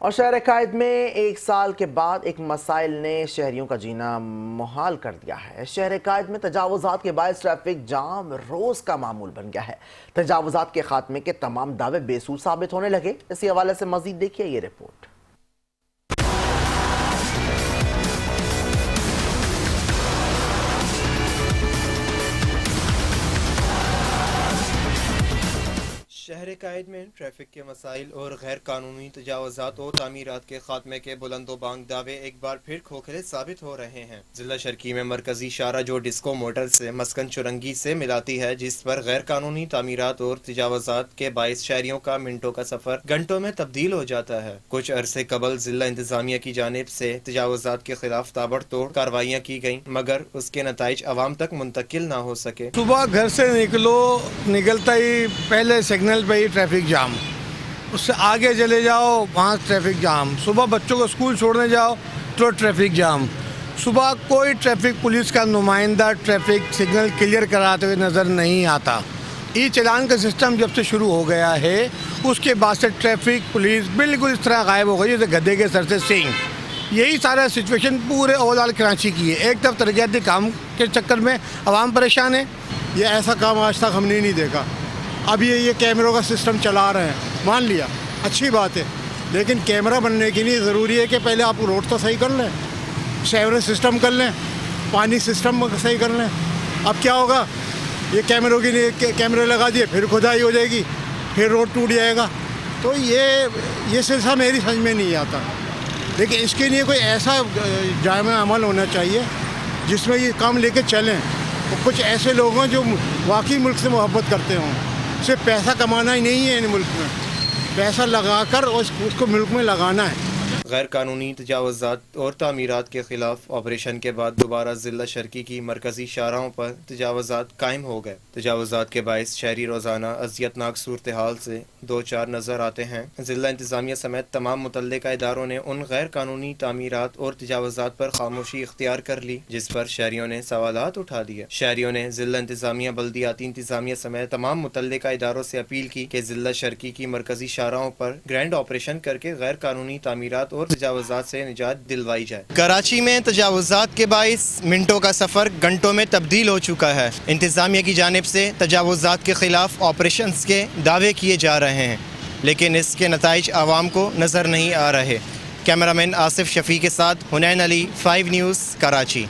اور شہر قائد میں ایک سال کے بعد ایک مسائل نے شہریوں کا جینا محال کر دیا ہے۔ شہر قائد میں تجاوزات کے باعث ٹریفک جام روز کا معمول بن گیا ہے۔ تجاوزات کے خاتمے کے تمام دعوے بے سود ثابت ہونے لگے۔ اسی حوالے سے مزید دیکھیے یہ رپورٹ۔ شہر قائد میں ٹریفک کے مسائل اور غیر قانونی تجاوزات اور تعمیرات کے خاتمے کے بلند و بانگ دعوے ایک بار پھر کھوکھلے ثابت ہو رہے ہیں۔ ضلع شرقی میں مرکزی شاہراہ جو ڈسکو موٹر سے مسکن چرنگی سے ملاتی ہے، جس پر غیر قانونی تعمیرات اور تجاوزات کے باعث شہریوں کا منٹوں کا سفر گھنٹوں میں تبدیل ہو جاتا ہے۔ کچھ عرصے قبل ضلع انتظامیہ کی جانب سے تجاوزات کے خلاف تابڑ توڑ کارروائیاں کی گئیں، مگر اس کے نتائج عوام تک منتقل نہ ہو سکے۔ صبح گھر سے نکلتا ہی پہلے سگنل پہ ہی ٹریفک جام، اس سے آگے چلے جاؤ وہاں ٹریفک جام، صبح بچوں کو اسکول چھوڑنے جاؤ تو ٹریفک جام، صبح کوئی ٹریفک پولیس کا نمائندہ ٹریفک سگنل کلیئر کراتے ہوئے نظر نہیں آتا۔ ای چلان کا سسٹم جب سے شروع ہو گیا ہے اس کے بعد سے ٹریفک پولیس بالکل اس طرح غائب ہو گئی جیسے گدھے کے سر سے سینگ۔ یہی سارا سچویشن پورے اوور آل کراچی کی ہے۔ ایک طرف ترقیاتی کام کے چکر میں عوام پریشان ہے۔ یہ ایسا کام آج تک ہم نے نہیں دیکھا۔ اب یہ کیمروں کا سسٹم چلا رہے ہیں، مان لیا اچھی بات ہے، لیکن کیمرہ بننے کے لیے ضروری ہے کہ پہلے آپ روڈ تو صحیح کر لیں، سیوریج سسٹم کر لیں، پانی سسٹم صحیح کر لیں۔ اب کیا ہوگا، یہ کیمروں کے لیے کیمرے لگا دیے، پھر کھدائی ہو جائے گی، پھر روڈ ٹوٹ جائے گا۔ تو یہ سلسلہ میری سمجھ میں نہیں آتا، لیکن اس کے لیے کوئی ایسا جامع عمل ہونا چاہیے جس میں یہ کام لے کے چلیں۔ کچھ ایسے لوگ ہیں جو واقعی ملک سے محبت کرتے ہوں، صرف پیسہ کمانا ہی نہیں ہے ان ملک میں، پیسہ لگا کر اس کو ملک میں لگانا ہے۔ غیر قانونی تجاوزات اور تعمیرات کے خلاف آپریشن کے بعد دوبارہ ضلع شرقی کی مرکزی شاہراہوں پر تجاوزات قائم ہو گئے۔ تجاوزات کے باعث شہری روزانہ اذیتناک صورتحال سے دو چار نظر آتے ہیں۔ ضلع انتظامیہ سمیت تمام متعلقہ اداروں نے ان غیر قانونی تعمیرات اور تجاوزات پر خاموشی اختیار کر لی، جس پر شہریوں نے سوالات اٹھا دیے۔ شہریوں نے ضلع انتظامیہ، بلدیاتی انتظامیہ سمیت تمام متعلقہ اداروں سے اپیل کی کہ ضلع شرقی کی مرکزی شاہراہوں پر گرینڈ آپریشن کر کے غیر قانونی تعمیرات اور تجاوزات سے نجات دلوائی جائے۔ کراچی میں تجاوزات کے باعث منٹوں کا سفر گھنٹوں میں تبدیل ہو چکا ہے۔ انتظامیہ کی جانب سے تجاوزات کے خلاف آپریشنز کے دعوے کیے جا رہے ہیں، لیکن اس کے نتائج عوام کو نظر نہیں آ رہے۔ کیمرہ مین آصف شفیع کے ساتھ حنین علی، 5 نیوز، کراچی۔